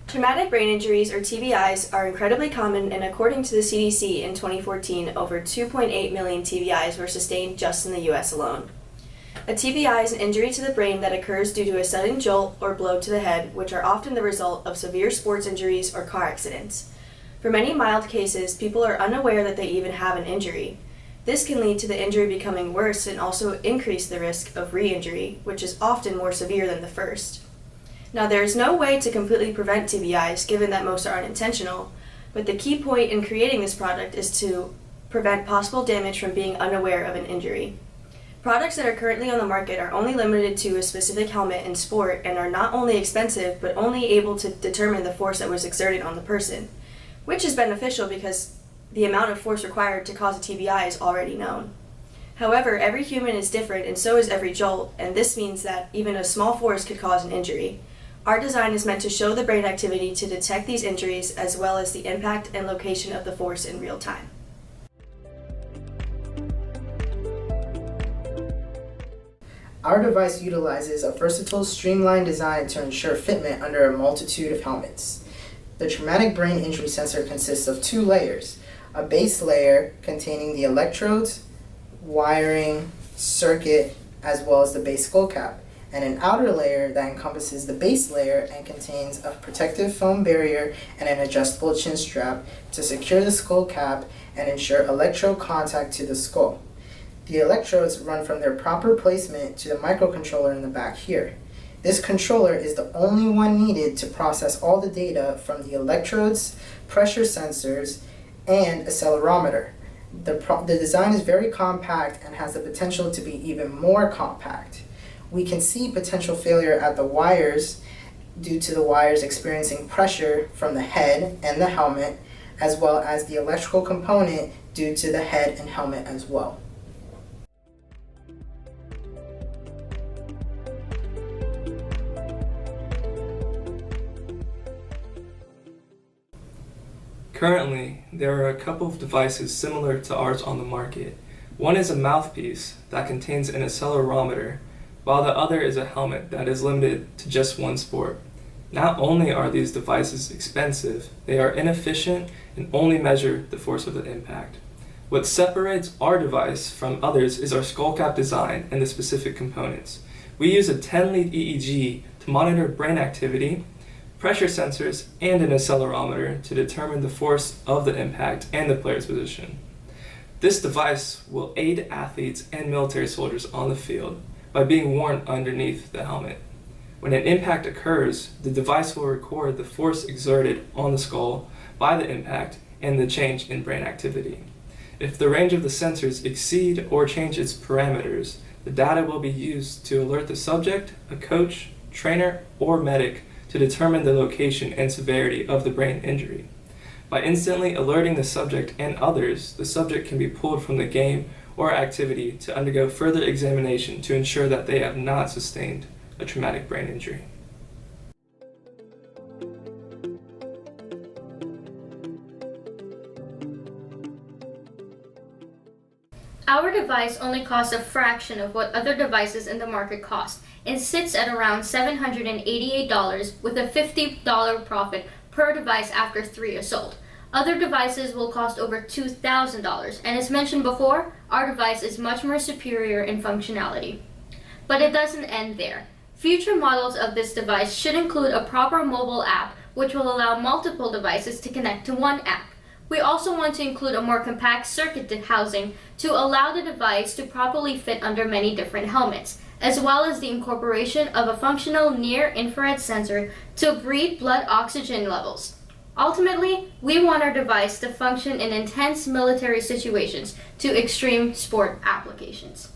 Traumatic brain injuries, or TBIs, are incredibly common, and according to the CDC in 2014, over 2.8 million TBIs were sustained just in the US alone. A TBI is an injury to the brain that occurs due to a sudden jolt or blow to the head, which are often the result of severe sports injuries or car accidents. For many mild cases, people are unaware that they even have an injury. This can lead to the injury becoming worse and also increase the risk of re-injury, which is often more severe than the first. Now, there is no way to completely prevent TBIs, given that most are unintentional, but the key point in creating this product is to prevent possible damage from being unaware of an injury. Products that are currently on the market are only limited to a specific helmet in sport and are not only expensive, but only able to determine the force that was exerted on the person, which is beneficial because the amount of force required to cause a TBI is already known. However, every human is different, and so is every jolt, and this means that even a small force could cause an injury. Our design is meant to show the brain activity to detect these injuries, as well as the impact and location of the force in real time. Our device utilizes a versatile, streamlined design to ensure fitment under a multitude of helmets. The traumatic brain injury sensor consists of two layers: a base layer containing the electrodes, wiring, circuit, as well as the base skull cap, and an outer layer that encompasses the base layer and contains a protective foam barrier and an adjustable chin strap to secure the skull cap and ensure electrode contact to the skull. The electrodes run from their proper placement to the microcontroller in the back here. This controller is the only one needed to process all the data from the electrodes, pressure sensors, and accelerometer. The design is very compact and has the potential to be even more compact. We can see potential failure at the wires due to the wires experiencing pressure from the head and the helmet, as well as the electrical component due to the head and helmet as well. Currently, there are a couple of devices similar to ours on the market. One is a mouthpiece that contains an accelerometer, while the other is a helmet that is limited to just one sport. Not only are these devices expensive, they are inefficient and only measure the force of the impact. What separates our device from others is our skull cap design and the specific components. We use a 10-lead EEG to monitor brain activity, pressure sensors, and an accelerometer to determine the force of the impact and the player's position. This device will aid athletes and military soldiers on the field by being worn underneath the helmet. When an impact occurs, the device will record the force exerted on the skull by the impact and the change in brain activity. If the range of the sensors exceed or change its parameters, the data will be used to alert the subject, a coach, trainer, or medic to determine the location and severity of the brain injury. By instantly alerting the subject and others, the subject can be pulled from the game or activity to undergo further examination to ensure that they have not sustained a traumatic brain injury. Our device only costs a fraction of what other devices in the market cost and sits at around $788 with a $50 profit per device after 3 are sold. Other devices will cost over $2,000, and as mentioned before, our device is much more superior in functionality. But it doesn't end there. Future models of this device should include a proper mobile app, which will allow multiple devices to connect to one app. We also want to include a more compact circuit housing to allow the device to properly fit under many different helmets, as well as the incorporation of a functional near-infrared sensor to read blood oxygen levels. Ultimately, we want our device to function in intense military situations to extreme sport applications.